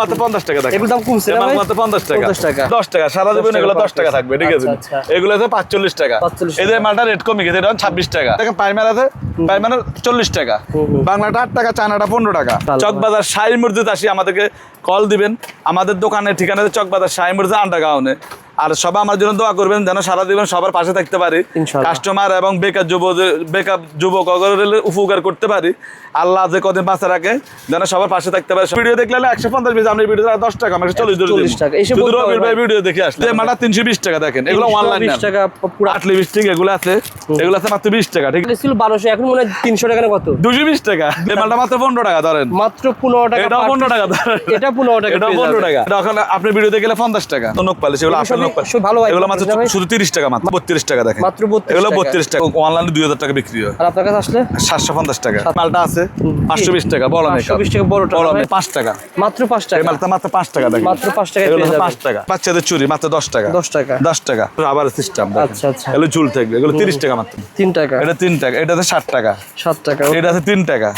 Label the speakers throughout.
Speaker 1: মাত্র 50 টাকা থাকে।
Speaker 2: এগুলো দাম কমছে না ভাই?
Speaker 1: মাত্র 50 টাকা।
Speaker 2: 50 টাকা।
Speaker 1: 10 টাকা সারা জীবন এগুলো 10 টাকা থাকবে, ঠিক আছে? এগুলো আছে 45 টাকা। এদের মালটা রেট কমে গেছে, এটা 26 টাকা। দেখেন পাইমার আছে, পাইমার 40 টাকা। বাংলাটা 8 টাকা, চায়নাটা 15 টাকা। চকবাজার শাহী মসজিদ আসি আমাদেরকে কল দিবেন। আমাদের দোকানের ঠিকানা হচ্ছে চকবাজার শাহী মসজিদ আন্ডারগ্রাউন্ডে। আর সবাই আমার জন্য দোয়া করবেন যেন সারা জীবন সবার পাশে থাকতে পারি, কাস্টমার এবং বেকার যুবক উপকার করতে পারি। আল্লাহ যে কদিন বাঁচা রাখে যেন সবার পাশে থাকতে পারে। ভিডিও দেখলে 150 পিস, আপনি ভিডিও 10 টাকা, 40 টাকা। রবির ভাই ভিডিও দেখে আসলে মালটা 320 টাকা। দেখেন এগুলো অনলাইন টাকা পুরো 8 লিপস্টিক এগুলো আছে, এগুলো আছে মাত্র 20 টাকা। ঠিক
Speaker 2: ছিল 1200, এখন মনে হয় 300 টাকা না কত?
Speaker 1: 220 টাকা। এই মালটা মাত্র 15 টাকা ধরেন,
Speaker 2: মাত্র 15 টাকা।
Speaker 1: এটা 15 টাকা ধরেন,
Speaker 2: এটা 15 টাকা,
Speaker 1: এটা 15 টাকা। এখন আপনি ভিডিওতে গেলে 50 টাকা। নক পালিশ এগুলো আসলে নক পালিশ
Speaker 2: ভালো ভাই,
Speaker 1: এগুলো মাত্র শুধু 30 টাকা, মাত্র 32 টাকা। দেখেন
Speaker 2: মাত্র 32
Speaker 1: এগুলো 32 টাকা। অনলাইনে 2000 টাকা বিক্রি হয়।
Speaker 2: আর আপনার কাছে আসলে
Speaker 1: 750 টাকা। মালটা আছে 520 টাকা, বড় মেকআপ
Speaker 2: 520 টাকা বড়টা,
Speaker 1: 5 টাকা।
Speaker 2: মাত্র 5 টাকা।
Speaker 1: এই মালটা মাত্র 5 টাকা। দেখেন
Speaker 2: মাত্র 5 টাকা
Speaker 1: এগুলো
Speaker 2: পেয়ে যাবেন।
Speaker 1: 5 টাকা। বাচ্চাদের চুড়ি মাত্র 10 টাকা।
Speaker 2: 10 টাকা।
Speaker 1: 10 টাকা আবার সিস্টেম।
Speaker 2: আচ্ছা আচ্ছা।
Speaker 1: এগুলো ঝুল থাকবে, এগুলো 30 টাকা মাত্র।
Speaker 2: 3 টাকা।
Speaker 1: এটা 3 টাকা। এটা আছে 60 টাকা।
Speaker 2: 7 টাকা।
Speaker 1: এটা আছে 3 টাকা।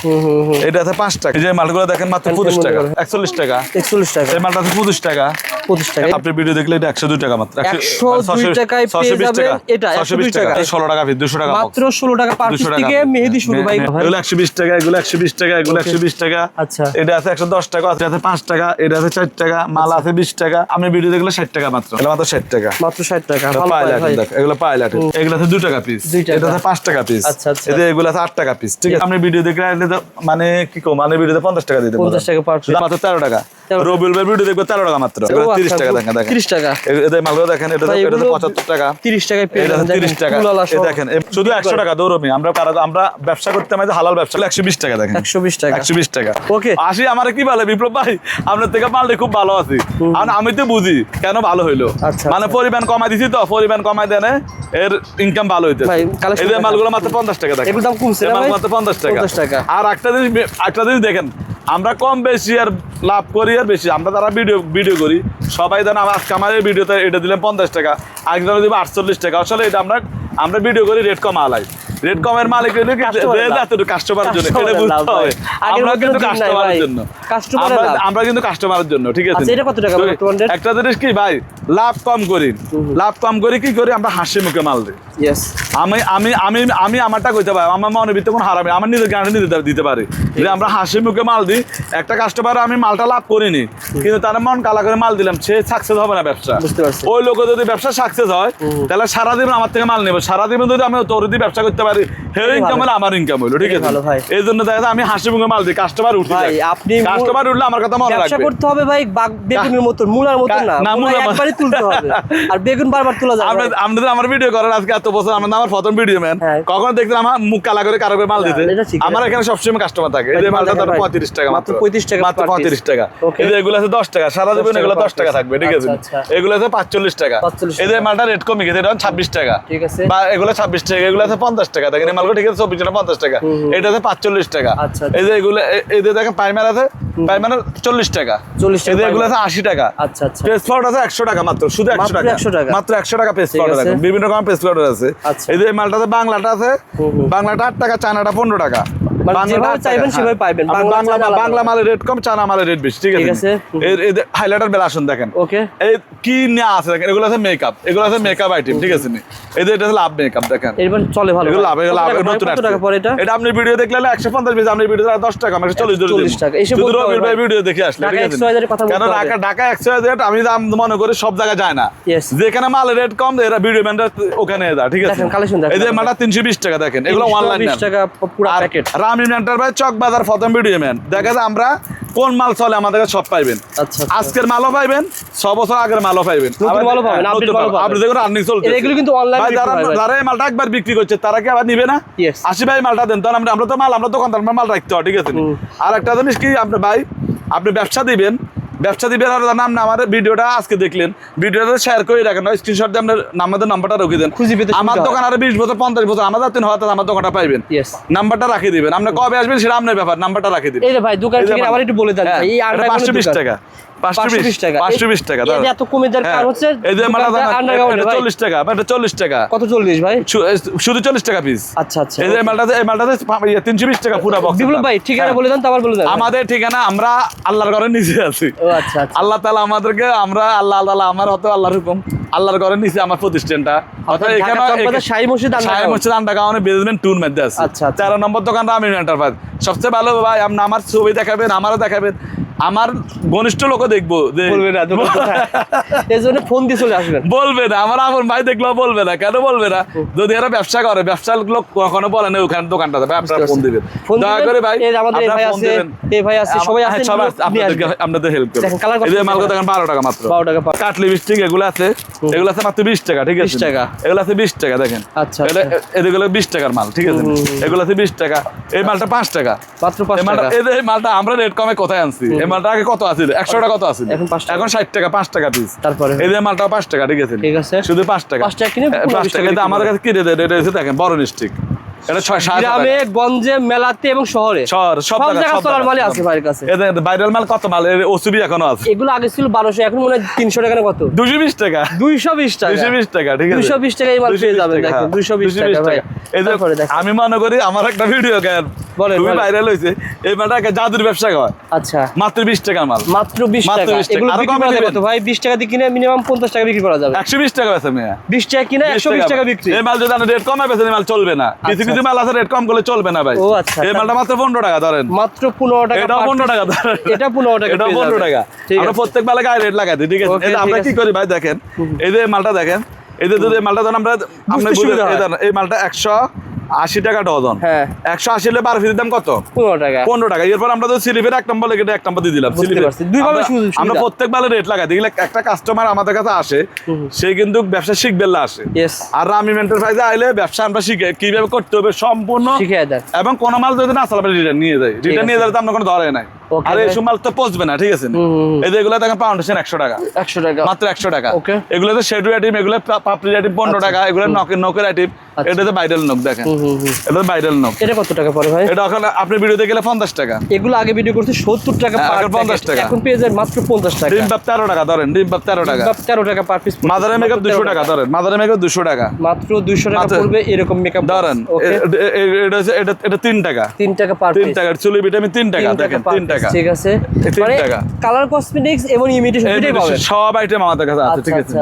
Speaker 1: এটা আছে 5 টাকা। এই যে মালগুলো দেখেন মাত্র 25 টাকা, 41 টাকা।
Speaker 2: 41 টাকা।
Speaker 1: এই মালটা আছে 25 টাকা।
Speaker 2: 25 টাকা।
Speaker 1: আপনি ভিডিও দেখলে এটা 102 টাকা মাত্র।
Speaker 2: 102 টাকায় পেয়ে যাবেন এটা
Speaker 1: 120 টাকা। 16 টাকা পিস, 200 টাকা
Speaker 2: মাত্র 16 টাকা পার পিস থেকে মেহেদি শুরু ভাই।
Speaker 1: এগুলো 120 টাকা, এগুলো 120 টাকা, এগুলো 120 টাকা।
Speaker 2: আচ্ছা।
Speaker 1: এটা আছে 110 টাকা, এটা আছে 5 টাকা, এটা আছে 4 টাকা, মাল আছে 20 টাকা। আপনি ভিডিও দেখলে 60 টাকা মাত্র। এগুলো মাত্র 60 টাকা।
Speaker 2: মাত্র 60 টাকা। ভালো
Speaker 1: পাইলাট
Speaker 2: ভাই।
Speaker 1: দেখ, এগুলো পাইলাট। এগুলো আছে 2 টাকা পিস, এটা আছে 5 টাকা পিস।
Speaker 2: আচ্ছা আচ্ছা।
Speaker 1: এটা এগুলো আছে 8 টাকা পিস, ঠিক আছে? আপনি ভিডিও দেখলে মানে কি কম, মানে ভিডিওতে 50 টাকা দিতে
Speaker 2: 50 টাকা পার পিস।
Speaker 1: মাত্র 13 টাকা। রবিউল ভাই ভিডিও দেখবে 13 টাকা মাত্র। এগুলো 30 টাকা। দেখেন
Speaker 2: 30 টাকা।
Speaker 1: এদের মালগুলো দেখেন, এটা 75 টাকা।
Speaker 2: 30 টাকায় পেয়ে
Speaker 1: এটা
Speaker 2: যাবেন।
Speaker 1: 30 টাকা। এই দেখেন শুধু 100 টাকা দৌড়মি। আমরা ব্যবসা করতে আমাদের হালাল ব্যবসা। 120 টাকা। দেখেন
Speaker 2: 120 টাকা।
Speaker 1: 120 টাকা।
Speaker 2: ওকে।
Speaker 1: আসি আমার কি বলে বিপ্লব ভাই, আপনার থেকে মালটা খুব ভালো আছি। আর আমি তো বুঝি কেন ভালো হইলো, মানে পরিমাণ কমাই দিছি তো, পরিমাণ কমাই দেন এর ইনকাম ভালো হইতে। এই যে মালগুলো মাত্র 50 টাকা। দেখেন
Speaker 2: এগুলো দাম কমছে না ভাই?
Speaker 1: মাত্র 50 টাকা।
Speaker 2: 50 টাকা। আর
Speaker 1: একটা জিনিস দেখেন, আমরা কম বেশি আর লাভ করি আর বেশি। আমরা যারা ভিডিও করি সবাই জানেন, আজকে আমার এই ভিডিওতে এটা দিলাম 50 টাকা, আগে দিব 48 টাকা। আসলে এটা আমরা ভিডিও করি রেট কম আলাই। রেট কমের মালিক কাস্টমারের জন্য, এটা বুঝতে হবে। আমরা কিন্তু কাস্টমারের জন্য, আমরা কিন্তু কাস্টমারের জন্য, ঠিক আছে?
Speaker 2: এটা কত টাকা বর্তমানে?
Speaker 1: একটা জিনিস কি ভাই, লাভ কম করি। লাভ কম করি কি করি, আমরা হাসি মুখে মাল দিই। আমি আমারটা কইতে পারি, আমার মনের ভিতরে কোনো হারামি, আমার নিজের গ্যারান্টি দিতে পারি যে আমরা হাসি মুখে মাল দিই। একটা কাস্টমার আমি মালটা লাভ করিনি, কিন্তু তার মন কালা করে মাল দিলাম, সে সাকসেস হবে না ব্যবসা। ওই লোক যদি ব্যবসা সাকসেস হয়, তাহলে সারাদিন আমার থেকে মাল নেবে। সারাদিন যদি আমি তোর দিয়ে ব্যবসা করতে পারি, হের ইনকাম হলে আমার ইনকাম হলো, ঠিক আছে? এই জন্য দেখা যায় আমি হাসি মুখে মাল দিই। কাস্টমার উঠে যায়, কাস্টমার উঠলে আমার কথা মনে রাখবে।
Speaker 2: করতে হবে ভাই, বেগুনের মতো, মূলার মতো না, মূলা একবারই তুলতে হবে, আর বেগুন বারবার তোলা যাবে। আমরা
Speaker 1: আমার ভিডিও করার আজকে এত বছর, আমার প্রথম ভিডিও ম্যান, কখনো দেখলাম আমার মুখ কালা করে কারো মাল দিতে। আমার এখানে সবসময় কাস্টমার থাকে। এই যে মালটা 35 টাকা মাত্র। 35 টাকা মাত্র। 35 টাকা। এই যে এগুলো আছে 10 টাকা। সারা জীবন এগুলো 10 টাকা থাকবে, ঠিক আছে? এগুলো আছে 45 টাকা। এই যে মালটা রেট কমে গেছে, এটা 26 টাকা, ঠিক আছে? বা এগুলো 26 টাকা, এগুলো আছে 50 টাকা। দেখেন এই মালগুলো, ঠিক আছে? 24 টাকা 50 টাকা। এটা আছে 45 টাকা। এই যে এগুলো, এই যে দেখেন পাইমার আছে, পাইমার 40 টাকা। এই যে এগুলো আছে 80 টাকা। আচ্ছা আচ্ছা। পেস্ট পাউডার আছে 100 টাকা মাত্র, শুধু 100 টাকা মাত্র। 100 টাকা পেস্ট পাউডার। দেখেন বিভিন্ন রকম পেস্ট পাউডার আছে। এই যে মালটাতে বাংলাটা আছে, বাংলাটা 8 টাকা, চায়নাটা 15 টাকা। বাংলা মালের রেট কম, চায়না মালের রেট বেশি, ঠিক আছে? হাইলাইটার বেলা আসুন দেখেন, এই কি নেওয়া আছে দেখেন। এগুলো আছে মেকআপ, এগুলো আছে মেকআপ আইটেম, ঠিক আছে? এই যে এটা হলো লাভ মেকআপ। দেখেন চলে ভালো, এগুলো লাভ, এগুলো লাভ নতুন আছে। এটা আপনি ভিডিও দেখলে 150 পিস, আপনি ভিডিও 10 টাকা, আমি 40 টাকা। শুধু রবির ভাই ভিডিও দেখে আসলে, ঠিক আছে? কেন ঢাকা XYZ আমি মনে করি সব জায়গায় যায় না, যেখানে মালের রেট কম এরা ভিডিও ম্যানরা ওখানে যায়, ঠিক আছে? এই যে মালটা 320 টাকা। দেখেন এগুলো অনলাইন টাকা পুরো প্যাকেট। রামিন এন্টারপ্রাইজ চকবাজার প্রথম ভিডিও ম্যান। দেখা যায় আমরা কোন মাল চলে আমাদের কাছে সব পাইবেন। আজকের মালও পাইবেন, 6 বছর আগের মালও পাইবেন, আপনি দেখুন রানিং চলছে। এগুলো কিন্তু অনলাইন। যারা এই মালটা একবার বিক্রি করছে তারা কি আবার নিবে না? আসি ভাই মালটা দেন, তখন আমরা তো মাল, আমরা দোকানদার মাল রাখতে হয়, ঠিক আছে? আর একটা জিনিস কি, আপনি ভাই আপনি ব্যবসা দিবেন আর নাম না, আমার ভিডিওটা আজকে দেখলেন, ভিডিওটা শেয়ার করে রাখেন, স্ক্রিনশট দিয়ে আপনার আমাদের নাম্বারটা রেখে দেন। আমার দোকান আরো 20 বছর 50 বছর আমাদের হয়তো আমার দোকানটা পাইবেন, নাম্বারটা রাখিয়ে দিবেন। আপনি কবে আসবেন সেটা আপনার ব্যাপার, নাম্বারটা রাখিয়ে দিবেন।
Speaker 2: এই যে ভাই দোকান থেকে আবার একটু বলে দেন, এই
Speaker 1: 520 টাকা।
Speaker 2: 520 টাকা।
Speaker 1: 520 টাকা
Speaker 2: এই যে এত কমে দেওয়ার কারণ হচ্ছে
Speaker 1: এই যে মালটা
Speaker 2: আন্ডারগ্রাউন্ড
Speaker 1: 40 টাকা, এটা 40 টাকা।
Speaker 2: কত 40 ভাই?
Speaker 1: শুধু 40 টাকা পিস।
Speaker 2: আচ্ছা আচ্ছা।
Speaker 1: এই যে মালটাতে 320 টাকা পুরো বক্স।
Speaker 2: বিপ্লব ভাই ঠিকানা বলে দেন, তারপর বলে দেন।
Speaker 1: আমাদের ঠিকানা, আমরা আল্লাহর ঘরের নিচে আছি।
Speaker 2: ও আচ্ছা আচ্ছা।
Speaker 1: আল্লাহ তাআলা আমাদেরকে, আমরা আল্লাহ তাআলা, আমার হয়তো আল্লাহর হুকুম, আল্লাহর ঘরের নিচে আমার প্রতিষ্ঠানটা। অর্থাৎ এখানে
Speaker 2: শাহী মসজিদ
Speaker 1: আন্ডারগ্রাউন্ডে বেসমেন্ট 2 এর মধ্যে আছে।
Speaker 2: আচ্ছা, আচ্ছা।
Speaker 1: 13 নম্বর দোকান রামিন এন্টারপ্রাইজ। সবচেয়ে ভালো ভাই, আপনি আমার ছবি দেখাবেন, আমারও দেখাবেন, আমার ঘনিষ্ঠ লোকও দেখবো যে
Speaker 2: বলবে না দোকান কোথায়, এই জন্য ফোন দিয়ে চলে আসবেন।
Speaker 1: বলবে না, আমার আপন ভাই দেখলেও বলবে না। কেন বলবে না? যদি এরা ব্যবসা করে, ব্যবসার লোক কখনো বলে না ওখানে দোকানটা যাবে, আপনারা ফোন দিবেন দয়া করে ভাই।
Speaker 2: এই আমাদের এই ভাই আছে, এই ভাই আছে, সবাই আছে,
Speaker 1: সবাই আপনাদের হেল্প করবে। এই যে মালগুলো দেখেন 12 টাকা মাত্র।
Speaker 2: 12 টাকা।
Speaker 1: কাট লিপস্টিক এগুলো আছে, এগুলো আছে মাত্র 20 টাকা, ঠিক আছে?
Speaker 2: 20 টাকা।
Speaker 1: এগুলো আছে 20 টাকা, দেখেন।
Speaker 2: আচ্ছা।
Speaker 1: এগুলো 20 টাকার মাল, ঠিক আছে? এগুলো আছে 20 টাকা। এই মালটা 5 টাকা
Speaker 2: মাত্র। 5 টাকা।
Speaker 1: এই মালটা আমরা রেট কমে কোথায় আনছি? এই মালটা আগে কত আছে? 100 টাকা কত আছে?
Speaker 2: এখন 5 টাকা।
Speaker 1: এখন 60 টাকা, 5 টাকা পিস।
Speaker 2: তারপরে
Speaker 1: এই যে মালটা 5 টাকা, ঠিক আছে?
Speaker 2: ঠিক আছে।
Speaker 1: শুধু 5 টাকা।
Speaker 2: 5 টাকা কিনে
Speaker 1: 5 টাকা। এটা আমাদের কাছে কিনে দেয়, এটা হচ্ছে দেখেন বড় স্টিক। এটা 6-7
Speaker 2: গ্রামে, গঞ্জে, মেলাতে এবং শহরে
Speaker 1: সব
Speaker 2: জায়গায় চলার মালই আছে ভাইয়ের কাছে।
Speaker 1: এদের ভাইরাল মাল কত মাল? ওসুবি এখনো আছে।
Speaker 2: এগুলো আগে ছিল 1200, এখন মনে হয় 300 টাকা না কত?
Speaker 1: 220 টাকা।
Speaker 2: 220 টাকা।
Speaker 1: 220 টাকা, ঠিক আছে?
Speaker 2: 220 টাকা এই মাল পেয়ে যাবেন, দেখেন 220 টাকা ভাই।
Speaker 1: এই যে আমি মনে করি আমার একটা ভিডিও কেন খুবই ভাইরাল হয়েছে, এই মালটা জাদুর ব্যবসা হয়।
Speaker 2: আচ্ছা।
Speaker 1: মাত্র 20 টাকার মাল।
Speaker 2: মাত্র 20 টাকা। এগুলো বিক্রি করা যাবে তো ভাই? 20 টাকা দিয়ে কিনে মিনিমাম 50 টাকা বিক্রি করা যাবে।
Speaker 1: 120 টাকা বেচে মেয়া।
Speaker 2: 20 টাকা কিনে 120 টাকা বিক্রি।
Speaker 1: এই মাল যদি রেট কমে বেচেন, এই মাল চলবে না। কিছু কিছু মাল আছে রেট কম করলে চলবে না ভাই।
Speaker 2: ও আচ্ছা।
Speaker 1: এই মালটা মাত্র 15 টাকা ধরেন।
Speaker 2: মাত্র 15 টাকা।
Speaker 1: এটা 15 টাকা ধরেন।
Speaker 2: এটা 15 টাকা।
Speaker 1: এটা 15 টাকা। আমরা প্রত্যেক মালে গায়ে রেট লাগাই দিই, ঠিক আছে? এটা আমরা কি করি ভাই দেখেন, এই যে মালটা দেখেন, এই যে যদি মালটা ধরেন আমরা এই মালটা 180 টাকা ডজন।
Speaker 2: হ্যাঁ।
Speaker 1: 180 হলে 12 পিসের দাম কত?
Speaker 2: 15 টাকা।
Speaker 1: 15 টাকা। এরপর আমরা তো স্লিপের 1 নম্বর লেগে 1 নম্বর দিয়ে দিলাম। আমরা প্রত্যেক মালে রেট লাগাই দিই। একটা কাস্টমার আমাদের কাছে আসে, সে কিন্তু ব্যবসা শিখবে আসে। আর রামিম এন্টারপ্রাইজে আইলে ব্যবসা আমরা শিখে কিভাবে করতে হবে সম্পূর্ণ শিখিয়ে দেয়। এবং কোন মাল যদি না চালাবে রিটার্ন নিয়ে যায়, রিটার্ন নিয়ে যাবে তো আমরা কোনো ধরে নাই। আর এই মাল তো পচবে না, ঠিক আছে? এই যে এগুলো দেখেন ফাউন্ডেশন 100 টাকা।
Speaker 2: 100 টাকা
Speaker 1: মাত্র 100 টাকা। এগুলো তো শেডু আইটেম, এগুলো পাপড়ি আইটেম 15 টাকা, এগুলো নকের আইটেম। এটা তো ভাইরাল নক, দেখেন এটা ভাইরাল নক।
Speaker 2: এটা কত টাকা পড়ে ভাই?
Speaker 1: এটা ওখানে আপনি ভিডিওতে গেলে 50 টাকা।
Speaker 2: এগুলো আগে ভিডিও করতে 70 টাকা পার
Speaker 1: 50 টাকা।
Speaker 2: এখন পেয়ে যায় মাত্র 50 টাকা।
Speaker 1: ডিম বাপ 13 টাকা ধরেন, ডিম বাপ 13 টাকা।
Speaker 2: 13 টাকা পার পিস।
Speaker 1: মাদারে মেকআপ 200 টাকা ধরেন, মাদারে মেকআপ 200 টাকা।
Speaker 2: মাত্র 200 টাকা পড়বে এরকম মেকআপ
Speaker 1: ধরেন। এটা 3 টাকা।
Speaker 2: 3 টাকা পার পিস।
Speaker 1: 3 টাকা চুলি ভিটামিন 3 টাকা, দেখেন 3 টাকা।
Speaker 2: ঠিক আছে।
Speaker 1: 3 টাকা।
Speaker 2: কালার কসমেটিক্স এবং ইমিটেশন দুটোই পাবেন।
Speaker 1: সব আইটেম আমাদের কাছে আছে, ঠিক আছে?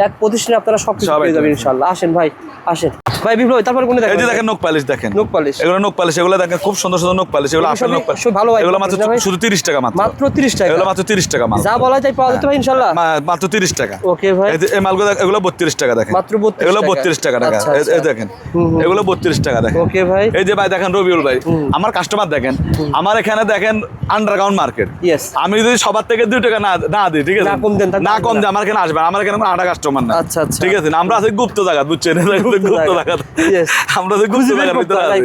Speaker 2: এক প্রতিষ্ঠানে আপনারা সবকিছু পেয়ে যাবেন ইনশাআল্লাহ। আসেন ভাই, আসেন ভাই। বিপ্লব তারপর কোন দেখেন?
Speaker 1: এই যে দেখেন নখ পালিশ, দেখেন
Speaker 2: নখ পালিশ।
Speaker 1: এগুলো নখ পালিশ, এগুলো দেখেন খুব সুন্দর সুন্দর নখ পালিশ। এগুলো আসল নখ পালিশ।
Speaker 2: ভালো ভাই।
Speaker 1: এগুলো মাত্র শুধু 30 টাকা মাত্র।
Speaker 2: মাত্র 30 টাকা।
Speaker 1: এগুলো মাত্র 30 টাকা মাল।
Speaker 2: যা বলা যায় পাওয়া যাবে ভাই ইনশাআল্লাহ।
Speaker 1: মাত্র 30 টাকা।
Speaker 2: ওকে ভাই।
Speaker 1: এই মালগুলো এগুলো 32 টাকা, দেখেন
Speaker 2: মাত্র 32
Speaker 1: এগুলো 32 টাকা টাকা। এই দেখেন এগুলো 32 টাকা, দেখেন।
Speaker 2: ওকে ভাই।
Speaker 1: এই যে ভাই দেখেন রবিউল ভাই, আমার কাস্টমার দেখেন, আমার এখানে দেখেন আন্ডারগ্রাউন্ড মার্কেট। আমি যদি সবার থেকে 2 টাকা না দিই, ঠিক আছে? না কম দেন, আমার এখানে আসবে। আমার এখানে কোনো আটা কাস্টমার না।
Speaker 2: আচ্ছা আচ্ছা।
Speaker 1: ঠিক আছে? আমরা আছি গুপ্ত জায়গা, বুঝছেন? গুপ্ত জায়গা। আমরা তো গুপ্ত জায়গার ভিতরে আছি।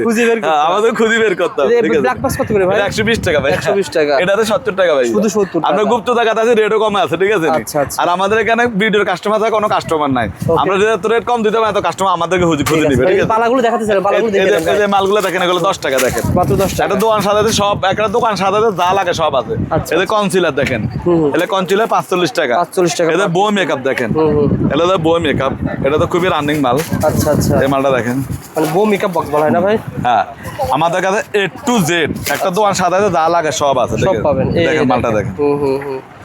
Speaker 1: আমাদের খুঁজি বের করতে হবে, ঠিক আছে?
Speaker 2: ব্ল্যাক পাস কত করে ভাই?
Speaker 1: 120 টাকা ভাই।
Speaker 2: 120 টাকা।
Speaker 1: এটাতে 70 টাকা ভাই।
Speaker 2: শুধু 70 টাকা।
Speaker 1: আমরা গুপ্ত জায়গাতে আছি, রেটও কম আছে, ঠিক আছে?
Speaker 2: আচ্ছা আচ্ছা।
Speaker 1: আর আমাদের এখানে ভিডিওর কাস্টমার থাকে, কোনো কাস্টমার নাই। আমরা যদি এত রেট কম দিতে পারি, এত কাস্টমার আমাদেরকে খুঁজে নিবে, ঠিক আছে?
Speaker 2: পালাগুলো দেখাতে চাই, পালাগুলো দেখে দেন।
Speaker 1: এই যে মালগুলো দেখেন, এগুলো 10 টাকা, দেখেন
Speaker 2: মাত্র 10 টাকা।
Speaker 1: একটা দোকান সাজাতে সব, একটা দোকান সাজাতে যা লাগে সব আছে। এদের কনসিলার দেখেন, এলে কনসিলার 45 টাকা।
Speaker 2: 45 টাকা।
Speaker 1: এদের বই মেকআপ দেখেন, এলে তো বই মেকআপ, এটা তো খুবই রানিং মাল।
Speaker 2: আচ্ছা আচ্ছা।
Speaker 1: এই মালটা দেখেন,
Speaker 2: মানে বউ মেকআপ বক্স বলা হয় না ভাই?
Speaker 1: হ্যাঁ, আমাদের কাছে A to Z একটা দোকান সাজাতে যা লাগে সব আছে,
Speaker 2: সব পাবেন।
Speaker 1: দেখেন মালটা দেখেন,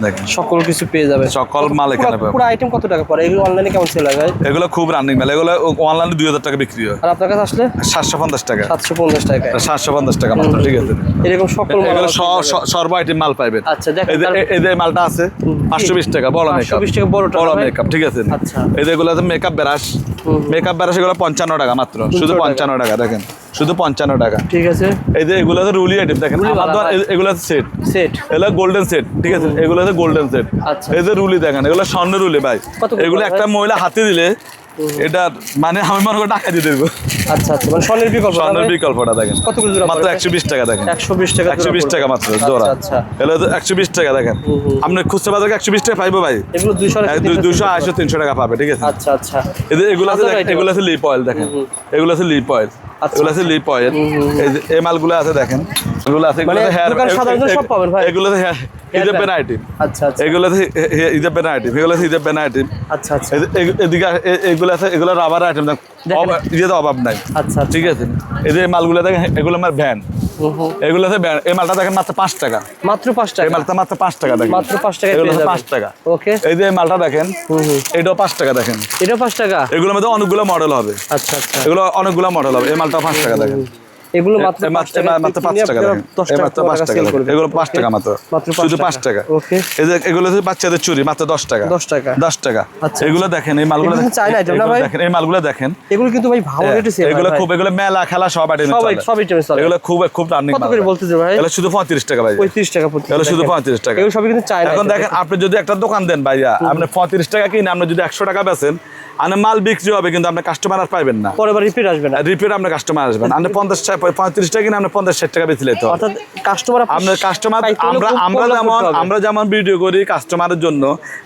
Speaker 1: দেখেন
Speaker 2: সকল কিছু পেয়ে যাবে।
Speaker 1: সকল মাল এখানে পাবেন।
Speaker 2: পুরো আইটেম কত টাকা পড়ে? এগুলো অনলাইনে কেমন সেল হয় ভাই?
Speaker 1: এগুলো খুব রানিং মাল, এগুলো অনলাইনে 2000 টাকা বিক্রি হয়।
Speaker 2: আর আপনার কাছে আসলে
Speaker 1: 750 টাকা।
Speaker 2: 750 টাকা।
Speaker 1: 750 টাকা মাত্র, ঠিক আছে?
Speaker 2: এরকম সকল মাল,
Speaker 1: এগুলো সর্ব আইটেম মাল পাবেন।
Speaker 2: আচ্ছা দেখেন,
Speaker 1: এই যে মালটা আছে 520 টাকা, বড় মেকআপ।
Speaker 2: 520 টাকা বড়
Speaker 1: মেকআপ, ঠিক আছে?
Speaker 2: আচ্ছা।
Speaker 1: এই যে এগুলো আছে মেকআপ ব্রাশ, মেকআপ ব্রাশ, এগুলো 55 টাকা মাত্র, শুধু 55 টাকা, দেখেন শুধু 55 টাকা,
Speaker 2: ঠিক আছে?
Speaker 1: এই যে এগুলো আছে রুলি আইটেম, দেখেন এগুলো আছে সেট, এগুলো গোল্ডেন সেট, ঠিক আছে? এগুলো আছে গোল্ডেন সেট।
Speaker 2: আচ্ছা।
Speaker 1: এই যে রুলি দেখেন, এগুলো স্বর্ণ রুলি ভাই। এগুলো একটা মহিলা হাতে দিলে এটা মানে আমি মনে করি টাকা দিয়ে দেবো।
Speaker 2: আচ্ছা আচ্ছা, মানে স্বর্ণের বিকল্প,
Speaker 1: স্বর্ণের বিকল্পটা দেখেন
Speaker 2: কত করে জোড়া
Speaker 1: মাত্র 120 টাকা দেখেন,
Speaker 2: 120 টাকা,
Speaker 1: 120 টাকা মাত্র জোড়া।
Speaker 2: আচ্ছা
Speaker 1: এগুলো 120 টাকা দেখেন, আপনি খুচরা বাজারে 120 টাকা পাইবো ভাই,
Speaker 2: এগুলো
Speaker 1: 280 300 টাকা পাবে, ঠিক আছে।
Speaker 2: আচ্ছা আচ্ছা,
Speaker 1: এগুলো আছে দেখেন, এগুলো আছে লিপ অয়েল দেখেন, এগুলো আছে লিপ অয়েল, এগুলো আছে লিপ অয়েল, এই মালগুলো আছে দেখেন, এগুলো আছে, এগুলো হেয়ার,
Speaker 2: সাধারণত সব পাবেন ভাই,
Speaker 1: এগুলো আছে ঈদের বেনা আইটেম।
Speaker 2: আচ্ছা আচ্ছা,
Speaker 1: এগুলো আছে ঈদের বেনা আইটেম, এগুলো আছে ঈদের বেনা আইটেম।
Speaker 2: আচ্ছা আচ্ছা,
Speaker 1: এদিকে এগুলো আছে, এগুলো রাবার আইটেম, ইয়েতে অভাব নাই।
Speaker 2: আচ্ছা
Speaker 1: ঠিক আছে, এই যে মালগুলো দেখেন, এগুলো আমার ভ্যান, এগুলো আছে ভ্যান। এই মালটা দেখেন মাত্র 5 টাকা,
Speaker 2: মাত্র 5 টাকা,
Speaker 1: এই মালটা মাত্র 5 টাকা দেখেন,
Speaker 2: মাত্র 5 টাকা,
Speaker 1: এগুলো 5 টাকা।
Speaker 2: ওকে,
Speaker 1: এই যে মালটা দেখেন, এটাও 5 টাকা দেখেন,
Speaker 2: এটাও 5 টাকা।
Speaker 1: এগুলোর মধ্যে অনেকগুলো মডেল হবে,
Speaker 2: আচ্ছা আচ্ছা,
Speaker 1: এগুলো অনেকগুলো মডেল হবে। এই মালটা 5 টাকা দেখেন,
Speaker 2: এগুলো মাত্র 5 টাকা,
Speaker 1: মাত্র 5 টাকা দেখেন, এই মাত্র 5 টাকা, এগুলো 5 টাকা মাত্র, শুধু 5 টাকা।
Speaker 2: ওকে,
Speaker 1: এই যে এগুলো হচ্ছে বাচ্চাদের চুড়ি, মাত্র 10 টাকা,
Speaker 2: 10 টাকা,
Speaker 1: 10 টাকা।
Speaker 2: আচ্ছা,
Speaker 1: এগুলো দেখেন, এই মালগুলো
Speaker 2: চাই না এটা ভাই,
Speaker 1: দেখেন, এই মালগুলো দেখেন,
Speaker 2: এগুলো কিন্তু ভাই ভালো রেটে সেল হয়,
Speaker 1: এগুলো খুব, এগুলো মেলা খেলা সব আইটেম চলে,
Speaker 2: সব আইটেম চলে,
Speaker 1: এগুলো খুব খুব রানিং।
Speaker 2: কত করে বলতেছে ভাই?
Speaker 1: এগুলো শুধু 35 টাকা ভাই,
Speaker 2: 35 টাকা প্রতি,
Speaker 1: এগুলো শুধু 35 টাকা।
Speaker 2: এগুলো সবই কিন্তু চাই না।
Speaker 1: এখন দেখেন, আপনি যদি একটা দোকান দেন ভাইয়া, আপনি 35 টাকা কিনে আপনি যদি 100 টাকা বেচেন, আপনি মাল বিক্রি হবে, কিন্তু আপনি কাস্টমার আর পাইবেন না,
Speaker 2: পরের বার রিপিট আসবে না,
Speaker 1: রিপিট আপনার কাস্টমার আসবেন। আপনি 35 টাকা কিনে আপনি 50-60 টাকা বেচলে তো,
Speaker 2: অর্থাৎ কাস্টমার
Speaker 1: আপনার কাস্টমার, আমরা যেমন ভিডিও করি কাস্টমারের জন্য,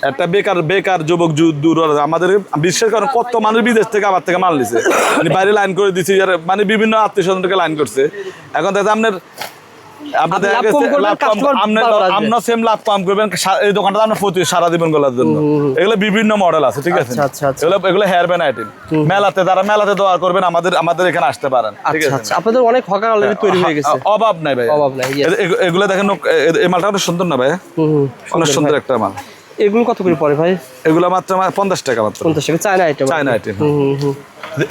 Speaker 1: একটা বেকার যুবক দূর, আমাদের বিশ্বাস করেন কত মানুষ বিদেশ থেকে আমার থেকে মাল নিছে, বাইরে লাইন করে দিচ্ছি, মানে বিভিন্ন আত্মীয় স্বজন থেকে লাইন করছে। এখন দেখেন আপনার আপনার সেম লাভ কম করবেন, এই দোকানটা আপনার সারা জীবন গলার জন্য। এগুলো বিভিন্ন মডেল আছে, ঠিক আছে, এগুলো হেয়ার ব্যান্ড আইটেম। মেলাতে যারা মেলাতে দোয়া করবেন, আমাদের এখানে আসতে পারেন, ঠিক আছে।
Speaker 2: আপনাদের অনেক হকার অলরেডি তৈরি হয়ে গেছে,
Speaker 1: অভাব নাই ভাই, অভাব নাই। এগুলো দেখেন, এই মালটা অনেক সুন্দর না ভাই, অনেক সুন্দর একটা মাল।
Speaker 2: এগুলো কত করে পড়ে ভাই?
Speaker 1: এগুলো মাত্র 50 টাকা, মাত্র
Speaker 2: 50 টাকা, চায়না আইটেম,
Speaker 1: চায়না আইটেম।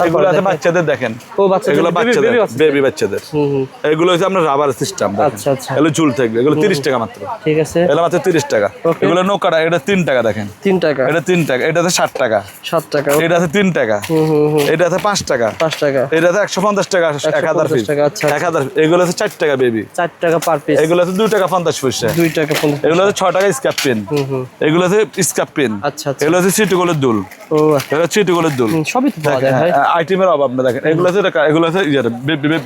Speaker 1: এগুলো আছে বাচ্চাদের দেখেন, এগুলো বাচ্চাদের, বেবি বাচ্চাদের। এগুলো হচ্ছে আপনার রাবার সিস্টেম,
Speaker 2: আচ্ছা আচ্ছা,
Speaker 1: এগুলো ঝুল থাকবে, এগুলো 30 টাকা মাত্র,
Speaker 2: ঠিক আছে,
Speaker 1: এগুলো মাত্র 30 টাকা। এগুলো নৌকাটা, এটা 3 টাকা দেখেন,
Speaker 2: 3 টাকা,
Speaker 1: এটা 3 টাকা, এটা আছে 60 টাকা,
Speaker 2: 7 টাকা,
Speaker 1: এটা আছে 3 টাকা, এটা আছে 5 টাকা,
Speaker 2: 5 টাকা,
Speaker 1: এটা আছে 150 টাকা, 1000 পিস, 1000। এগুলো আছে 4 টাকা বেবি,
Speaker 2: 4 টাকা পার পিস।
Speaker 1: এগুলো আছে 2 টাকা 50 পয়সা,
Speaker 2: 2 টাকা 50।
Speaker 1: এগুলো আছে 6 টাকা স্ক্যাপ পেন, এগুলো আছে স্ক্যাপ পেন,
Speaker 2: আচ্ছা আচ্ছা,
Speaker 1: এগুলো আছে সিটি গোলের দুল,
Speaker 2: ও
Speaker 1: এগুলো সিটি গোলের দুল,
Speaker 2: সবই তো পাওয়া যায় ভাই,
Speaker 1: আইটেমের অভাব না। দেখেন, এগুলো আছে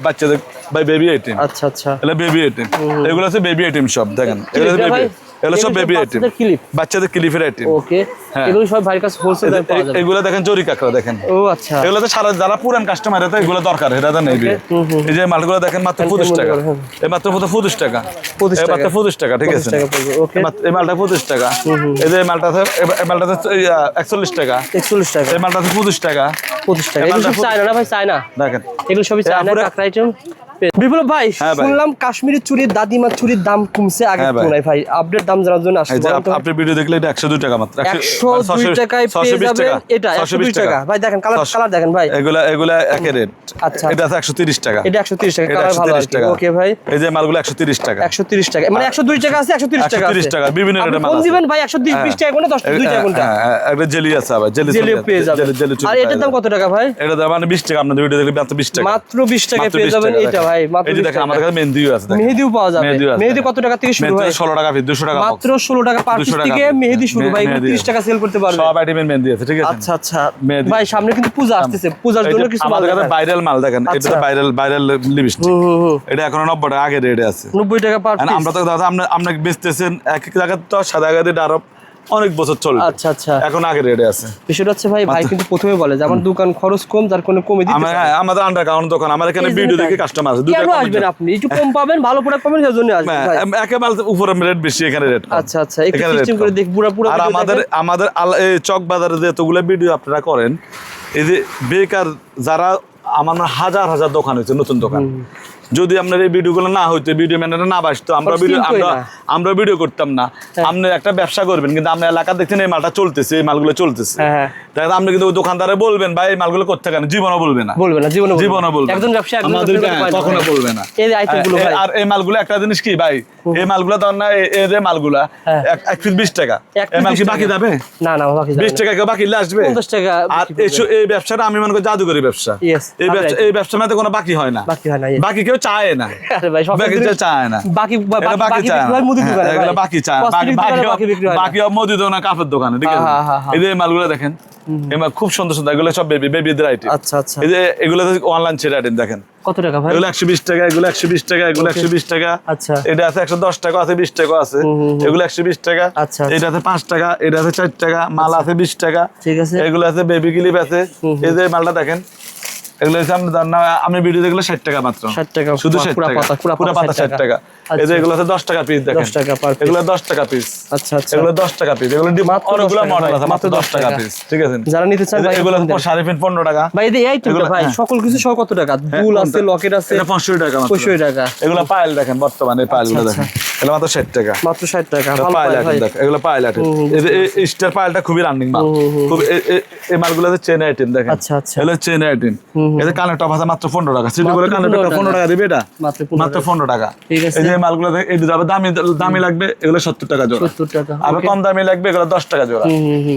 Speaker 1: বাচ্চাদের ভাই বেবি আইটেম,
Speaker 2: আচ্ছা আচ্ছা,
Speaker 1: এগুলো বেবি আইটেম, এগুলো আছে বেবি আইটেম সব। দেখেন, এগুলো বেবি, এগুলো সব বেবি আইটেম, বাচ্চাদের ক্লিপের আইটেম।
Speaker 2: ওকে, এগুলো সব ভাইয়ের কাছে হোলসেল দামে পাওয়া যাবে।
Speaker 1: এগুলো দেখেন জরি কাঁকড়া দেখেন,
Speaker 2: ও আচ্ছা,
Speaker 1: এগুলো তো সারা যারা পুরান কাস্টমার, এটা এগুলো দরকার, এটা তো নেবে। এই যে মালগুলো দেখেন মাত্র 25 টাকা, এই মাত্র 25 টাকা, এই মাত্র 25 টাকা, ঠিক আছে, এই মালটা 25 টাকা। এই যে মালটা আছে, এই মালটা আছে 41 টাকা,
Speaker 2: 41 টাকা,
Speaker 1: এই মালটা আছে 25 টাকা,
Speaker 2: 25 টাকা। এগুলো সব চায়না না ভাই, চায়না
Speaker 1: দেখেন,
Speaker 2: এগুলো সবই চায়না কাঁকড়া আইটেম। বিপ্লব ভাই, শুনলাম কাশ্মীরি চুড়ির, দাদিমার চুড়ির দাম কমছে আগে তুলনায়, ভাই আপডেট দাম জানার জন্য আসছে।
Speaker 1: আপনি ভিডিও দেখলে এটা 102 টাকা মাত্র,
Speaker 2: 102 টাকায় পেয়ে যাবেন এটা, 102 টাকা ভাই। দেখেন কালার দেখেন ভাই,
Speaker 1: এগুলা একই রেট।
Speaker 2: আচ্ছা,
Speaker 1: এটা আছে 130 টাকা,
Speaker 2: এটা 130 টাকা, কালার ভালো আছে। ওকে ভাই,
Speaker 1: এই যে মালগুলো 130 টাকা,
Speaker 2: 130 টাকা, মানে 102 টাকা আছে, 130 টাকা আছে,
Speaker 1: 130 টাকা বিভিন্ন রেটের মাল
Speaker 2: কোন
Speaker 1: আছে।
Speaker 2: দিবেন ভাই? 120 টাকা কোনটা, 10 টাকা কোনটা?
Speaker 1: একটা জেলি আছে, আবার জেলি
Speaker 2: পেয়ে যাবেন। আর এটার দাম কত টাকা ভাই?
Speaker 1: এটা দাম মানে 20 টাকা, আপনাদের ভিডিও দেখলে মাত্র 20 টাকা,
Speaker 2: মাত্র 20 টাকায় পেয়ে যাবেন এটা ভাই, মাত্র 20 টাকা।
Speaker 1: আমাদের কাছে মেহেদিও আছে,
Speaker 2: মেহেদিও পাওয়া যাবে। মেহেদি কত টাকা থেকে শুরু হয়?
Speaker 1: 16 টাকা পিস, 200 টাকা
Speaker 2: মাত্র 16 টাকা পার পিস থেকে মেহেদি শুরু ভাই, 30 টাকা সেল করতে পারবে।
Speaker 1: সব আইটেমের মেহেদি আছে, ঠিক আছে।
Speaker 2: আচ্ছা আচ্ছা ভাই, সামনে কিন্তু পূজা আসতেছে, পূজার জন্য কিছু মাল
Speaker 1: আমাদের কাছে ভাইরাল মাল দেখেন, এটা ভাইরাল লিপস্টিক, এটা এখন 90 টাকা, আগে রেটে আছে
Speaker 2: 90 টাকা পার পিস।
Speaker 1: আমরা তো দাদা আপনি বেচতেছেন এক এক জায়গায়, তো সাদা গাড়ি আরো অনেক বছর চলবে।
Speaker 2: আচ্ছা আচ্ছা,
Speaker 1: এখন আগে রেটে আছে।
Speaker 2: বিষয়টা হচ্ছে ভাই কিন্তু প্রথমে বলে যে আমার দোকান খরচ কম, যার কোনো কমে দিতে
Speaker 1: আমাদের আন্ডারগ্রাউন্ড দোকান, আমার এখানে ভিডিও দেখে কাস্টমার আছে,
Speaker 2: কেন আসবেন আপনি? একটু কম পাবেন, ভালো প্রোডাক্ট পাবেন, সেজন্য আসবেন ভাই।
Speaker 1: একেবারে উপরে রেট বেশি, এখানে রেট কম।
Speaker 2: আচ্ছা আচ্ছা, একটু সিস্টেম করে দেখ পুরো।
Speaker 1: আর আমাদের এই চক বাজারে যে এতগুলো ভিডিও আপনারা করেন, এই যে বেকার যারা, আমার হাজার হাজার দোকান হয়েছে, নতুন দোকান, যদি আপনার এই ভিডিওগুলো না হইতো, ভিডিও ম্যানেজার না বাসতো, আমরা ভিডিও করতাম না। আপনি একটা ব্যবসা করবেন, কিন্তু আপনার এলাকা দেখছেন এই মালটা চলতেছে, এই মালগুলো চলতেছে, তাই আপনি কিন্তু ওই দোকানদারে বলবেন ভাই এই মালগুলো করতে কেন, জীবনও বলবে না, জীবনও বলবে
Speaker 2: একজন ব্যবসা
Speaker 1: কখনো বলবে না। আর এই মালগুলো একটা জিনিস কি ভাই, এই মালগুলো ধর না, এই যে মালগুলা 1 পিস 20 টাকা, এই মাল কি বাকি যাবে?
Speaker 2: না না,
Speaker 1: 20 টাকা কেউ বাকি আসবে?
Speaker 2: 50 টাকা।
Speaker 1: আর এই ব্যবসাটা আমি মনে করি জাদুকরি ব্যবসা, এই ব্যবসার মধ্যে কোনো বাকি হয় না, বাকি কেউ কেউ চায় না।
Speaker 2: আরে ভাই সব
Speaker 1: কেউ চায় না,
Speaker 2: বাকি
Speaker 1: বাকি চায়
Speaker 2: হয় মুদি দোকানে,
Speaker 1: এগুলো বাকি চায়, বাকি মুদি দোকানে, কাপড় দোকানে, ঠিক আছে। এই যে মালগুলো দেখেন, এগুলো খুব সুন্দর সুন্দর, এগুলো সব বেবিদের আইটেম।
Speaker 2: আচ্ছা আচ্ছা,
Speaker 1: এই যে এগুলো অনলাইন ছেড়ে আইটেম দেখেন
Speaker 2: কত টাকা ভাই?
Speaker 1: এগুলো 120 টাকা, এগুলো 120 টাকা, এগুলো 120 টাকা।
Speaker 2: আচ্ছা,
Speaker 1: এটা আছে 110 টাকা, আছে 20 টাকা আছে, এগুলো 120 টাকা।
Speaker 2: আচ্ছা,
Speaker 1: এটা আছে 5 টাকা, এটা আছে 4 টাকা, মাল আছে 20 টাকা,
Speaker 2: ঠিক আছে।
Speaker 1: এগুলো আছে বেবি ক্লিপ আছে। এই যে মালটা দেখেন, এগুলো হচ্ছে আমি ভিডিও দেখলে 60 টাকা মাত্র,
Speaker 2: 60 টাকা
Speaker 1: শুধু 60
Speaker 2: পুরো
Speaker 1: টাকা,
Speaker 2: পাতা,
Speaker 1: পুরো পাতা 60 টাকা। এই যে এগুলো আছে 10 টাকা পিস দেখেন,
Speaker 2: 10 টাকা পার পিস,
Speaker 1: এগুলো 10 টাকা পিস।
Speaker 2: আচ্ছা আচ্ছা,
Speaker 1: এগুলো 10 টাকা পিস, এগুলো অনেকগুলো মডেল আছে, মাত্র 10 টাকা পিস, ঠিক আছে।
Speaker 2: যারা নিতে চান ভাই
Speaker 1: এগুলো 15 টাকা
Speaker 2: ভাই। এই আইটেমটা ভাই সকল কিছু সহ কত টাকা? দুল আছে, লকেট আছে,
Speaker 1: এটা 65 টাকা মাত্র,
Speaker 2: 65 টাকা।
Speaker 1: এগুলো পায়েল দেখেন, বর্তমানে পায়েলগুলো দেখেন, এগুলো মাত্র 60 টাকা,
Speaker 2: মাত্র 60 টাকা।
Speaker 1: ভালো পায়েল আইটেম দেখেন, এগুলো পায়েল আইটেম। এই স্টার পায়েলটা খুবই রানিং মাল, খুব এই মালগুলো আছে চেন আইটেম দেখেন।
Speaker 2: আচ্ছা আচ্ছা,
Speaker 1: এগুলো চেন আইটেম। এদের কানের টপ আছে মাত্র 15 টাকা, সিটি করে কানের টপ 15 টাকা দিবে, এটা মাত্র 15 টাকা।
Speaker 2: ঠিক আছে।
Speaker 1: এই যে মালগুলো এই যাবে দামি লাগবে, এগুলো 70 টাকা জোড়া,
Speaker 2: 70 টাকা।
Speaker 1: আবার কম দামি লাগবে, এগুলো 10 টাকা জোড়া।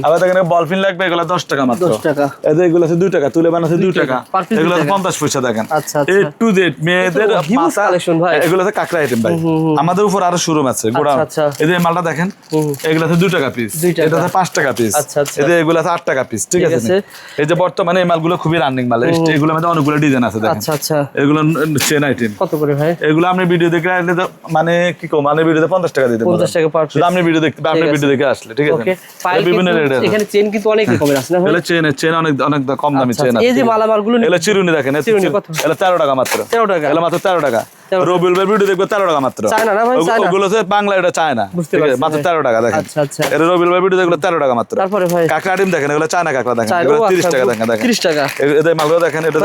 Speaker 1: আবার দেখেন বলফিন লাগবে, এগুলো 10 টাকা মাত্র,
Speaker 2: 10 টাকা।
Speaker 1: এই যে এগুলো আছে 2 টাকা, তুলে বানাচ্ছে 2 টাকা, এগুলো 50 পয়সা দেখেন।
Speaker 2: আচ্ছা আচ্ছা,
Speaker 1: এ টু জেড মেয়েদের মাথা
Speaker 2: কালেকশন ভাই,
Speaker 1: এগুলো আছে কাকড়া আইটেম ভাই। আমাদের উপর আরো শোরুম আছে গোড়া।
Speaker 2: আচ্ছা,
Speaker 1: এই যে মালটা দেখেন, এগুলো আছে 2 টাকা পিস, এটা আছে 5 টাকা পিস,
Speaker 2: আচ্ছা আচ্ছা,
Speaker 1: এই যে এগুলো আছে 8 টাকা পিস, ঠিক আছে। এই যে বর্তমানে এই মালগুলো খুবই রানিং মাল, এগুলোর মধ্যে অনেকগুলো ডিজাইন আছে দেখেন।
Speaker 2: আচ্ছা আচ্ছা,
Speaker 1: এগুলো চেন আইটেম।
Speaker 2: কত করে ভাই?
Speaker 1: এগুলো আপনি ভিডিও দেখে আসলে মানে কি কম, মানে ভিডিওতে 50 টাকা দিতে
Speaker 2: 50 টাকা পার পিস।
Speaker 1: আপনি ভিডিও দেখতে, আপনি ভিডিও দেখে আসলে, ঠিক আছে।
Speaker 2: ওকে, বিভিন্ন রেট আছে, এখানে চেন কিন্তু অনেক রকমের আছে না ভাই?
Speaker 1: এগুলো চেন অনেক অনেক কম দামি চেন আছে।
Speaker 2: এই যে মালামালগুলো
Speaker 1: এগুলো চিরুনি দেখেন,
Speaker 2: চিরুনি কত?
Speaker 1: এগুলো 13 টাকা মাত্র,
Speaker 2: 13 টাকা,
Speaker 1: এগুলো মাত্র 13 টাকা। রবিউল ভাই ভিডিও দেখবে 13 টাকা মাত্র,
Speaker 2: চায়না না ভাই? চায়না
Speaker 1: ওগুলো হচ্ছে বাংলা, এটা চায়না, ঠিক আছে, মাত্র 13 টাকা দেখেন।
Speaker 2: আচ্ছা আচ্ছা,
Speaker 1: এর রবিউল ভাই ভিডিও দেখলে 13 টাকা মাত্র।
Speaker 2: তারপরে ভাই
Speaker 1: কাকড়া ডিম দেখেন, এগুলো চায়না কাকড়া দেখেন, এগুলো 30 টাকা দেখেন,
Speaker 2: 30 টাকা।
Speaker 1: এদের মালগুলো দেখেন, এটা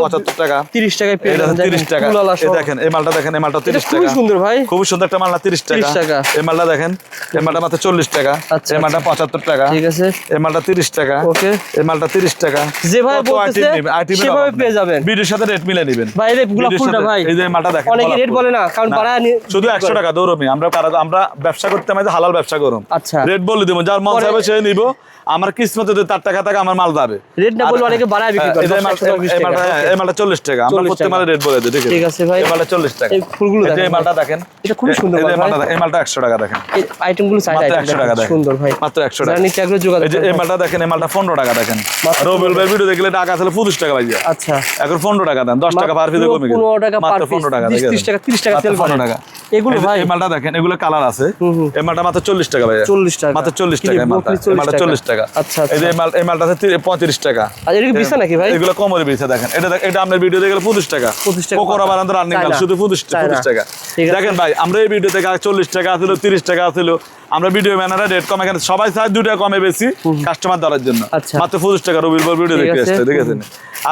Speaker 1: 75 টাকা,
Speaker 2: 30 টাকায় পেয়ে
Speaker 1: এটা
Speaker 2: যাবেন,
Speaker 1: 30 টাকা। এই দেখেন এই মালটা দেখেন, এই মালটা 30 টাকা,
Speaker 2: খুব সুন্দর ভাই,
Speaker 1: খুব সুন্দর একটা মাল না, 30 টাকা। এই মালটা দেখেন, এই মালটা মাত্র 40 টাকা, এই মালটা 75 টাকা,
Speaker 2: ঠিক আছে।
Speaker 1: এই মালটা 30 টাকা,
Speaker 2: ওকে,
Speaker 1: এই মালটা 30 টাকা।
Speaker 2: যেভাবে বলতেছে সেভাবে পেয়ে যাবেন,
Speaker 1: ভিডিওর সাথে রেট মিলে নেবেন
Speaker 2: ভাই। এই গোলাপ ফুলটা ভাই,
Speaker 1: এই যে মালটা দেখেন,
Speaker 2: অনেকে রেট বলে না, কারণ বাড়ায়
Speaker 1: শুধু 100 টাকা দৌড়মি। আমরা ব্যবসা করতে আমাদের হালাল ব্যবসা করুন।
Speaker 2: আচ্ছা,
Speaker 1: রেট বলে দেব, যার মন চাইবে সে নিব, আমার কিসমতে যদি তার টাকা থাকে আমার মাল যাবে।
Speaker 2: রেট না বলে অনেকে বাড়ায় বিক্রি করে।
Speaker 1: এই মালটা 40 টাকা, আমরা প্রত্যেক মালে রেট বলে দিই,
Speaker 2: ঠিক আছে ভাই।
Speaker 1: এই মালটা 40 টাকা।
Speaker 2: এই ফুলগুলো দেখেন,
Speaker 1: এই মালটা দেখেন,
Speaker 2: এটা খুব সুন্দর ভাই।
Speaker 1: এই মালটা 100 টাকা দেখেন,
Speaker 2: এই আইটেমগুলো চাই,
Speaker 1: মাত্র 100 টাকা দেখেন,
Speaker 2: সুন্দর ভাই,
Speaker 1: মাত্র 100 টাকা।
Speaker 2: জানি ট্যাগের যোগাযোগ।
Speaker 1: এই যে এই মালটা দেখেন, এই মালটা 15 টাকা দেখেন। রবিউল ভাই ভিডিও দেখলে টাকা আসলে 25 টাকা ভাইয়া,
Speaker 2: আচ্ছা,
Speaker 1: এখন 15 টাকা দেন, 10 টাকা পার পিসে কমে গেছে,
Speaker 2: 15 টাকা পার
Speaker 1: মাত্র
Speaker 2: পিস,
Speaker 1: 15 টাকা,
Speaker 2: 30 টাকা 30 টাকা সেল করে
Speaker 1: 15 টাকা।
Speaker 2: এগুলো ভাই,
Speaker 1: এই মালটা দেখেন, এগুলো কালার আছে, এই মালটা মাত্র 40 টাকা ভাইয়া,
Speaker 2: 40 টাকা,
Speaker 1: মাত্র 40 টাকা। এই মালটা 40 টাকা।
Speaker 2: আচ্ছা,
Speaker 1: এই যে এই মালটা আছে 35 টাকা।
Speaker 2: আর এটা কি বিছা নাকি ভাই?
Speaker 1: এগুলো কমরে বিছা দেখেন, এটা আপনার ভিডিও দেখলে 25 টাকা,
Speaker 2: 25 টাকা।
Speaker 1: পকোড়া বানাতে রান্নিং মাল শুধু 25 টাকা দেখেন ভাই। আমরা এই ভিডিও থেকে 40 টাকা ছিল, 30 টাকা ছিল, আমরা ভিডিও ম্যানেজার রেট কম, এখানে সবাই চায় 2 টাকা কমে বেশি কাস্টমার ধরার জন্য, মাত্র 25 টাকা রবিউল ভাই ভিডিও দেখে আসছে, দেখেছেন।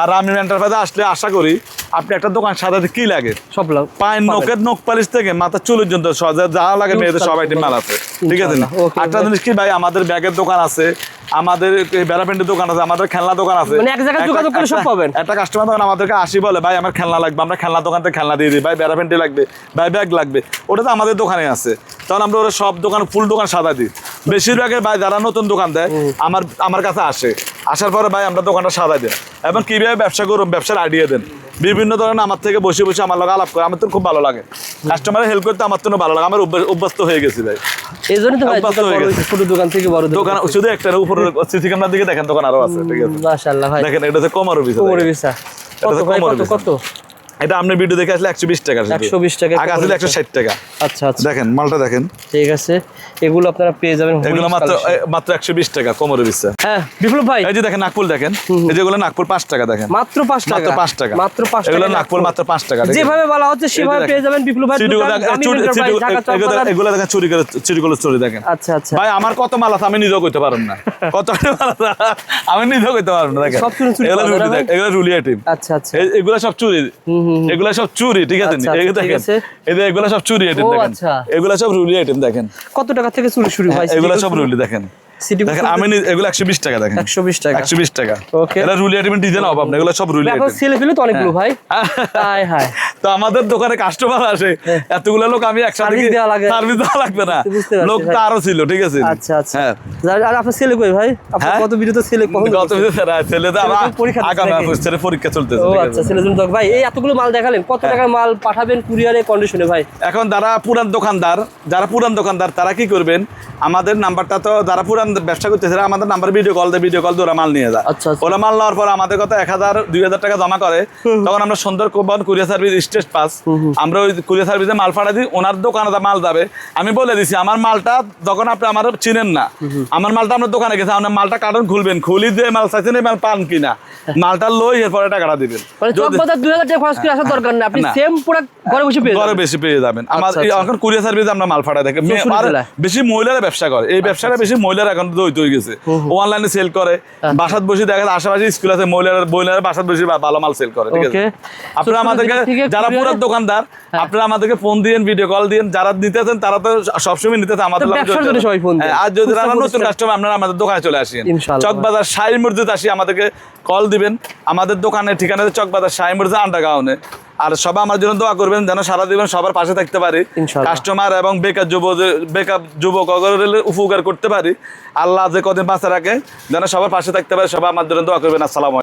Speaker 1: আর আমি এন্টারপ্রাইজে আসলে আশা করি আপনি একটা দোকান সাজাতে কি লাগে সব পায়ের নখের নখ পালিশ থেকে মাথা চুল পর্যন্ত যা লাগে মেয়েদের সব আইটেম মাল আছে, ঠিক আছে। একটা জিনিস কি ভাই, আমাদের ব্যাগের দোকান আছে, আমাদের বেড়াপেন্টের দোকান আছে, আমাদের খেলনা দোকান আছে,
Speaker 2: মানে এক জায়গায় যোগাযোগ করে সব পাবেন।
Speaker 1: একটা কাস্টমার তখন আমাদেরকে আসি বলে ভাই আমার খেলনা লাগবে, আমরা খেলনা দোকান থেকে খেলনা দিয়ে দিই, ভাই বেড়াপেন্টি লাগবে, ভাই ব্যাগ লাগবে, ওটা তো আমাদের দোকানে আছে। তখন আমরা ওরা সব দোকান ফুল দোকান সাদা দিই। বেশিরভাগের ভাই যারা নতুন দোকান দেয় আমার কাছে আসে, আসার পরে ভাই আমরা দোকানটা সাদা দেন এবং কিভাবে ব্যবসা করুন ব্যবসার আইডিয়া দেন, বিভিন্ন ধরনের আমার থেকে বসে বসে আমার লোক আলাপ করে, আমার তো খুব ভালো লাগে, কাস্টমারের হেল্প করতে আমার তো ভালো লাগে, আমার অভ্যস্ত হয়ে গেছি ভাই।
Speaker 2: এই জন্য তো ভাই ছোট দোকান থেকে বড়
Speaker 1: দোকান শুধু একটা, উপরে সিসি ক্যামেরার দিকে দেখেন দোকান আরো আছে, ঠিক আছে,
Speaker 2: মাশাআল্লাহ ভাই।
Speaker 1: দেখেন এটা হচ্ছে কোমর বিছা,
Speaker 2: কত ভাই, কত?
Speaker 1: এটা আপনি ভিডিও দেখে আসলে 120 টাকা,
Speaker 2: 120 টাকা,
Speaker 1: আগে আসলে 160 টাকা।
Speaker 2: আচ্ছা আচ্ছা,
Speaker 1: দেখেন মালটা দেখেন,
Speaker 2: ঠিক আছে। এগুলো আপনারা পেয়ে যাবেন,
Speaker 1: এগুলো মাত্র 120 টাকা কোমর বিছা।
Speaker 2: হ্যাঁ বিপ্লব ভাই,
Speaker 1: এই যে দেখেন নাকফুল দেখেন, এই যেগুলো নাকফুল 5 টাকা দেখেন,
Speaker 2: মাত্র 5 টাকা,
Speaker 1: মাত্র 5 টাকা,
Speaker 2: মাত্র 5 টাকা।
Speaker 1: এগুলো নাকফুল মাত্র 5 টাকা,
Speaker 2: যেভাবে বলা হচ্ছে সেভাবে পেয়ে যাবেন বিপ্লব ভাই।
Speaker 1: এগুলো দেখেন চুরি করে দেখেন।
Speaker 2: আচ্ছা আচ্ছা
Speaker 1: ভাই আমার কত মাল আছে আমি নিজেও করতে পারব না, কত মাল আছে আমি নিজেও করতে পারব না, দেখেন
Speaker 2: সব চুরি,
Speaker 1: এগুলো রুলি আইটেম।
Speaker 2: আচ্ছা আচ্ছা,
Speaker 1: এগুলো সব চুরি, এগুলো সব চুরি, ঠিক আছে। এগুলো সব চুরি আইটেম দেখেন, এগুলো সব রুলি আইটেম দেখেন।
Speaker 2: কত টাকা থেকে চুরি শুরু হয়?
Speaker 1: এগুলো সব রুলি দেখেন, দেখেন আমি এগুলো 120 টাকা দেখেন
Speaker 2: 120 টাকা
Speaker 1: 120 টাকা
Speaker 2: ওকে
Speaker 1: এটা রুলি আইটেম ডিজাইন অভাব না এগুলো সব রুলি
Speaker 2: এখন
Speaker 1: আইটেম
Speaker 2: সেলে ফেলে তো অনেকগুলো ভাই হায় হায়
Speaker 1: তো আমাদের দোকানে কাস্টমার আসে এতগুলো লোক আমি একসাথে সার্ভিস দেওয়া লাগবে না লোক তো আরো ছিল ঠিক আছে
Speaker 2: আচ্ছা আচ্ছা আর আপনার ছেলে কই ভাই আপনার কত ভিডিও তো ছেলে কখন
Speaker 1: কত ভিডিও ছেলে তো আগামী বছরে পরীক্ষা চলতেছে
Speaker 2: ও আচ্ছা ছেলের জন্য ভাই এই এতগুলো মাল দেখালেন কত টাকার মাল পাঠাবেন কুরিয়ারে কন্ডিশনে ভাই
Speaker 1: এখন যারা পুরান দোকানদার তারা কি করবেন আমাদের নাম্বারটা তো যারা পুরান ব্যবসা করতেছে আমাদের নাম্বার ভিডিও কল দিয়ে ওরা মাল নিয়ে যায় ওরা মাল নেওয়ার পর আমাদের কত 1000-2000 টাকা জমা করে তখন আমরা সুন্দর কুরিয়ার সার্ভিস স্টেট পাস আমরা ওই কুরিয়ার সার্ভিসে মাল পাঠা দিই ওনার দোকানে মাল যাবে আমি বলে দিছি আমার মালটা যখন আপনি আমার চিনেন না আমার মালটা আপনার দোকানে গেছে আপনার মালটা কার্টন খুলবেন খুলি দিয়ে মাল চাইছেন এই মাল পান কিনা মালটা লই এরপরে টাকাটা দিবেন
Speaker 2: চকবাজার 2000 টাকা খরচ করে আসার দরকার না আপনি সেম প্রোডাক্ট ঘরে বসে পেয়ে
Speaker 1: যাবেন আমার এখন কুরিয়ার সার্ভিসে আমরা মাল পাঠাই দেখে বেশি মহিলারা ব্যবসা করে এই ব্যবসাটা বেশি মহিলারা এখন দইতে হয়ে গেছে অনলাইনে সেল করে বাসাত বসে দেখা যায় আশেপাশে স্কুল আছে মহিলারা বাসাত বসে ভালো মাল সেল করে ঠিক আছে আপনারা আমাদেরকে যারা পুরো দোকানদার আপনারা আমাদেরকে ফোন দিয়েন ভিডিও কল দিয়েন যারা নিতেছেন তারা তো সবসময় নিতেছে আমাদের আর যদি যারা নতুন কাস্টমার আপনারা আমাদের দোকানে চলে আসেন চকবাজার শাহী মসজিদ আসি আমাদেরকে কল দিবেন আমাদের দোকানের ঠিকানা চকবাজার শাহী মসজিদ আন্ডারগ্রাউন্ডে আর সবাই আমার জন্য দোয়া করবেন যেন সারা জীবন সবার পাশে থাকতে পারি কাস্টমার এবং বেকার যুবক উপকার করতে পারি আল্লাহ যে কদিন বাঁচা রাখে যেন সবার পাশে থাকতে পারে সবাই আমার জন্য দোয়া করবেন আসসালামু আলাইকুম